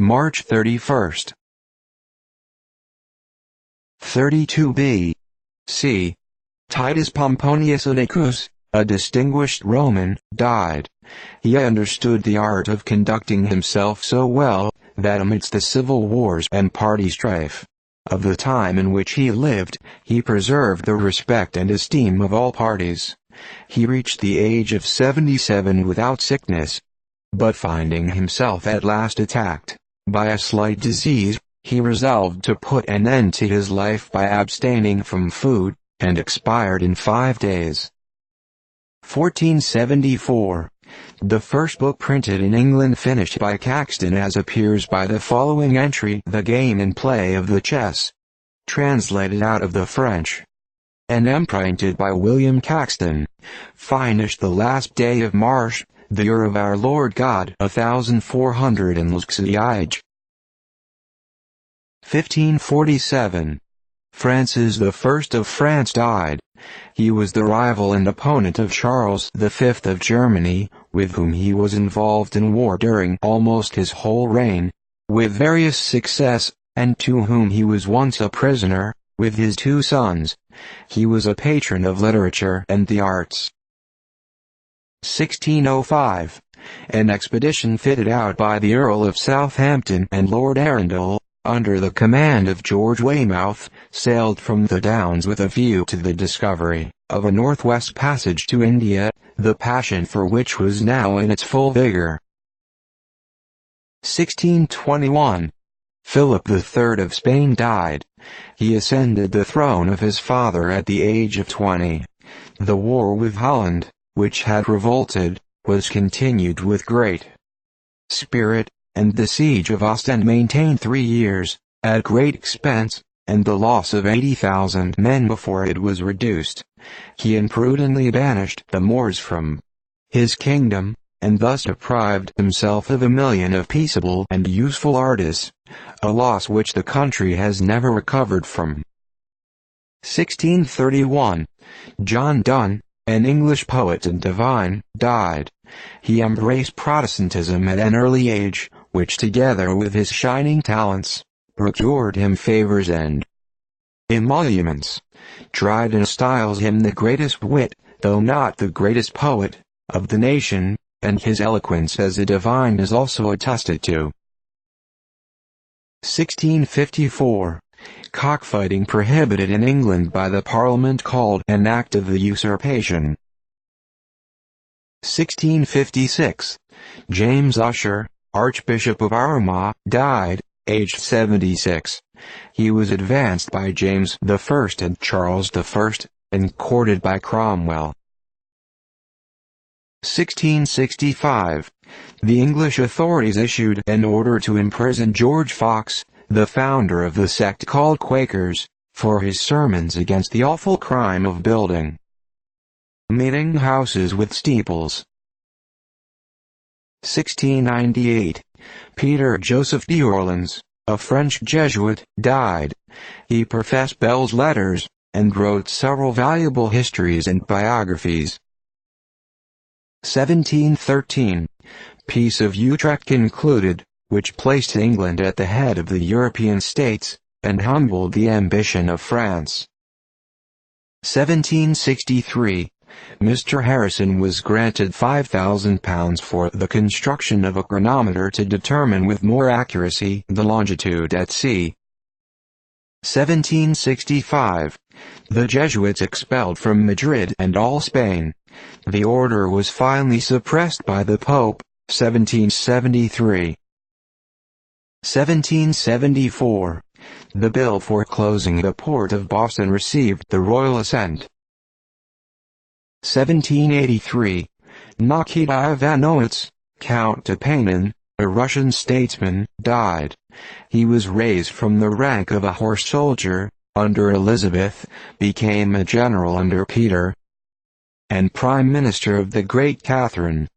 March 31st. 32 B.C. Titus Pomponius Inachus, a distinguished Roman, died. He understood the art of conducting himself so well, that amidst the civil wars and party strife of the time in which he lived, he preserved the respect and esteem of all parties. He reached the age of 77 without sickness. But finding himself at last attacked by a slight disease, he resolved to put an end to his life by abstaining from food, and expired in 5 days. 1474. The first book printed in England finished by Caxton, as appears by the following entry: The Game and Play of the Chess. Translated out of the French and imprinted by William Caxton. Finished the last day of March, the year of our Lord God 1400 and Luxiage. 1547. Francis I of France died. He was the rival and opponent of Charles V of Germany, with whom he was involved in war during almost his whole reign, with various success, and to whom he was once a prisoner, with his 2 sons. He was a patron of literature and the arts. 1605. An expedition fitted out by the Earl of Southampton and Lord Arundel, under the command of George Weymouth, sailed from the Downs with a view to the discovery of a northwest passage to India, the passion for which was now in its full vigor. 1621. Philip III of Spain died. He ascended the throne of his father at the age of 20. The war with Holland, which had revolted, was continued with great spirit, and the siege of Ostend maintained 3 years, at great expense, and the loss of 80,000 men before it was reduced. He imprudently banished the Moors from his kingdom, and thus deprived himself of 1,000,000 of peaceable and useful artists, a loss which the country has never recovered from. 1631. John Donne, an English poet and divine, died. He embraced Protestantism at an early age, which together with his shining talents, procured him favors and emoluments. Dryden styles him the greatest wit, though not the greatest poet, of the nation, and his eloquence as a divine is also attested to. 1654. Cockfighting prohibited in England by the Parliament called an Act of the Usurpation. 1656. James Usher, Archbishop of Armagh, died, aged 76. He was advanced by James I and Charles I, and courted by Cromwell. 1665. The English authorities issued an order to imprison George Fox, the founder of the sect called Quakers, for his sermons against the awful crime of building meeting houses with steeples. 1698. Peter Joseph d'Orleans, a French Jesuit, died. He professed Bell's letters, and wrote several valuable histories and biographies. 1713. Peace of Utrecht concluded, which placed England at the head of the European states, and humbled the ambition of France. 1763. Mr. Harrison was granted £5,000 for the construction of a chronometer to determine with more accuracy the longitude at sea. 1765. The Jesuits expelled from Madrid and all Spain. The order was finally suppressed by the Pope, 1773. 1774. The bill for closing the port of Boston received the royal assent. 1783. Nikita Ivanovich, Count Tepanin, a Russian statesman, died. He was raised from the rank of a horse soldier, under Elizabeth, became a general under Peter, and Prime Minister of the Great Catherine.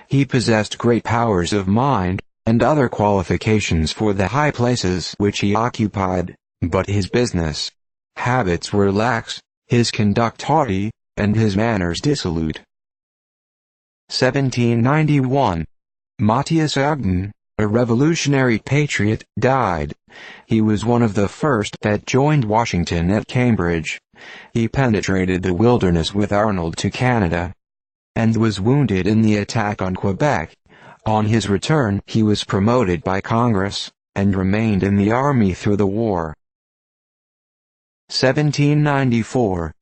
He possessed great powers of mind, and other qualifications for the high places which he occupied, but his business habits were lax, his conduct haughty, and his manners dissolute. 1791. Matthias Ogden, a revolutionary patriot, died. He was one of the first that joined Washington at Cambridge. He penetrated the wilderness with Arnold to Canada, and was wounded in the attack on Quebec. On his return, he was promoted by Congress, and remained in the army through the war. 1794.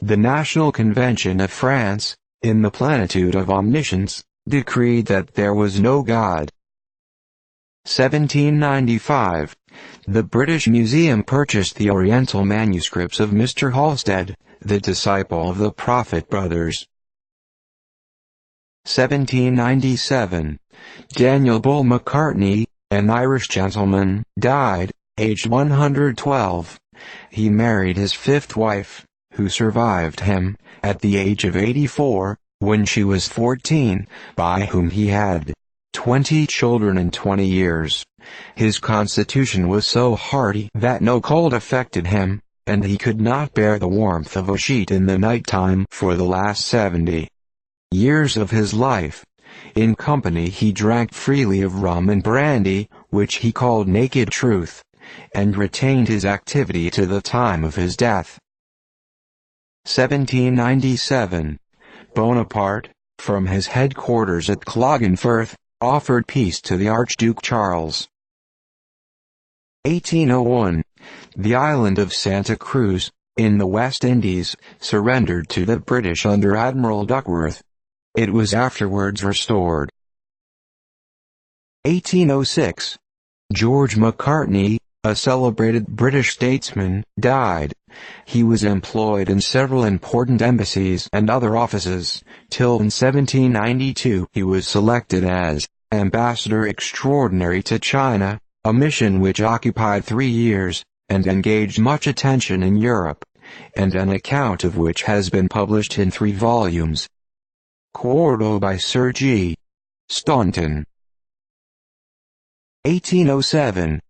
The National Convention of France, in the plenitude of omniscience, decreed that there was no God. 1795. The British Museum purchased the Oriental manuscripts of Mr. Halstead, the disciple of the Prophet Brothers. 1797. Daniel Bull Macartney, an Irish gentleman, died, aged 112. He married his fifth wife, who survived him, at the age of 84, when she was 14, by whom he had 20 children in 20 years. His constitution was so hardy that no cold affected him, and he could not bear the warmth of a sheet in the night time for the last 70 years of his life. In company he drank freely of rum and brandy, which he called naked truth, and retained his activity to the time of his death. 1797. Bonaparte, from his headquarters at Clogenfirth, offered peace to the Archduke Charles. 1801. The island of Santa Cruz, in the West Indies, surrendered to the British under Admiral Duckworth. It was afterwards restored. 1806. George Macartney, a celebrated British statesman, died. He was employed in several important embassies and other offices, till in 1792 he was selected as Ambassador Extraordinary to China, a mission which occupied 3 years, and engaged much attention in Europe, and an account of which has been published in 3 volumes. Quarto by Sir G. Staunton. 1807.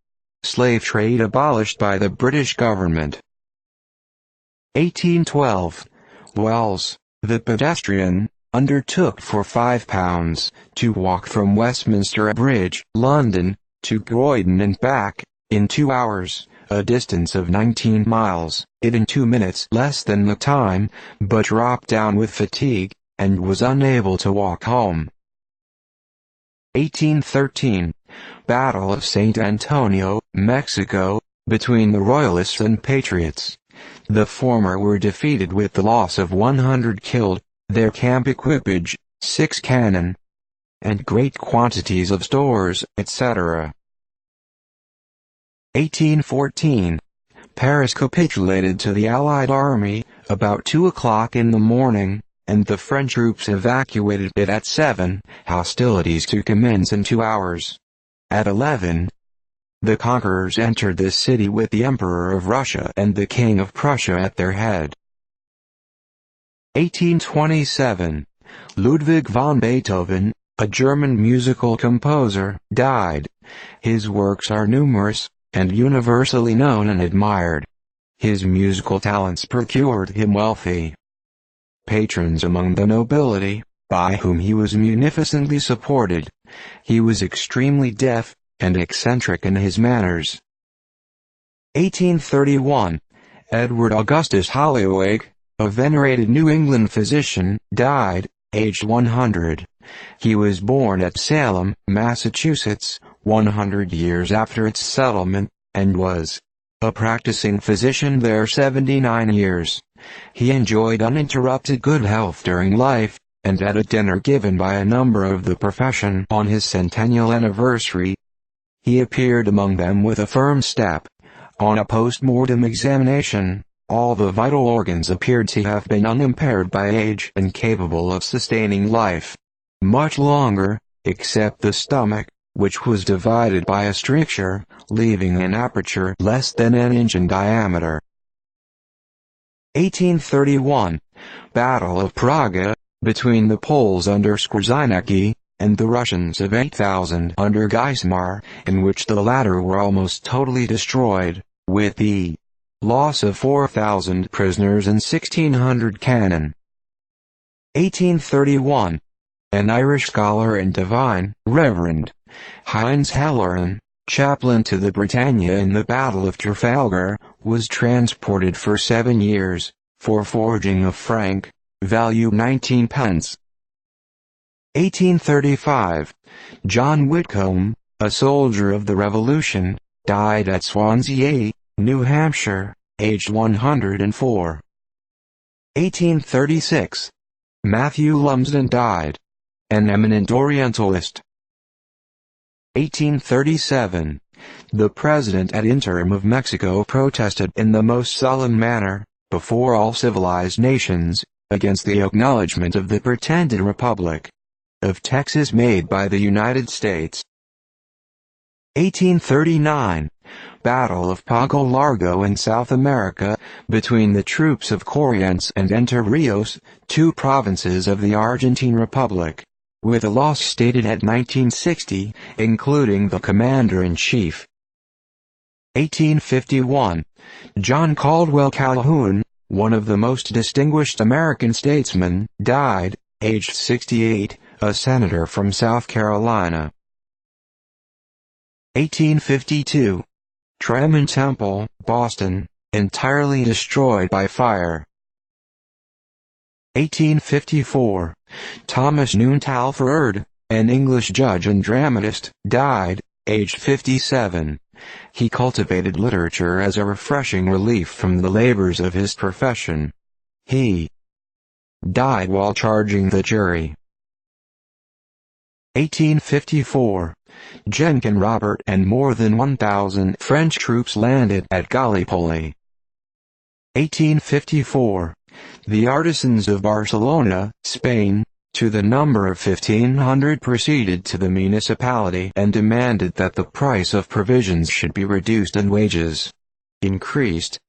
Slave trade abolished by the British government. 1812. Wells, the pedestrian, undertook for £5 to walk from Westminster Bridge, London, to Croydon and back, in 2 hours, a distance of 19 miles, it in 2 minutes less than the time, but dropped down with fatigue, and was unable to walk home. 1813. Battle of St. Antonio, Mexico, between the Royalists and Patriots. The former were defeated with the loss of 100 killed, their camp equipage, 6 cannon, and great quantities of stores, etc. 1814. Paris capitulated to the Allied army, about 2 o'clock in the morning, and the French troops evacuated it at 7, hostilities to commence in 2 hours. At 11, the conquerors entered the city with the Emperor of Russia and the King of Prussia at their head. 1827. Ludwig van Beethoven, a German musical composer, died. His works are numerous, and universally known and admired. His musical talents procured him wealthy patrons among the nobility, by whom he was munificently supported. He was extremely deaf, and eccentric in his manners. 1831. Edward Augustus Holloweg, a venerated New England physician, died, aged 100. He was born at Salem, Massachusetts, 100 years after its settlement, and was a practicing physician there 79 years. He enjoyed uninterrupted good health during life, and at a dinner given by a number of the profession on his centennial anniversary, he appeared among them with a firm step. On a post-mortem examination, all the vital organs appeared to have been unimpaired by age and capable of sustaining life much longer, except the stomach, which was divided by a stricture, leaving an aperture less than an inch in diameter. 1831. Battle of Praga, between the Poles under Skrzynecki, and the Russians of 8,000 under Geismar, in which the latter were almost totally destroyed, with the loss of 4,000 prisoners and 1,600 cannon. 1831. an Irish scholar and divine, Reverend Heinz Halloran, chaplain to the Britannia in the Battle of Trafalgar, was transported for 7 years, for forging a franc, value 19 pence. 1835. John Whitcomb, a soldier of the Revolution, died at Swansea, New Hampshire, aged 104. 1836. Matthew Lumsden died, an eminent Orientalist. 1837. The President ad interim of Mexico protested in the most sullen manner, before all civilized nations, against the acknowledgement of the pretended Republic of Texas made by the United States. 1839. Battle of Pago Largo in South America, between the troops of Corrientes and Entre Rios, two provinces of the Argentine Republic, with a loss stated at 1960, including the commander-in-chief. 1851. John Caldwell Calhoun, one of the most distinguished American statesmen, died, aged 68, a senator from South Carolina. 1852. Tremont Temple, Boston, entirely destroyed by fire. 1854. Thomas Newton Talfourd, an English judge and dramatist, died, aged 57. He cultivated literature as a refreshing relief from the labors of his profession. He died while charging the jury. 1854. Jenkin Robert and more than 1,000 French troops landed at Gallipoli. 1854. The artisans of Barcelona, Spain, to the number of 1,500 proceeded to the municipality and demanded that the price of provisions should be reduced and wages increased.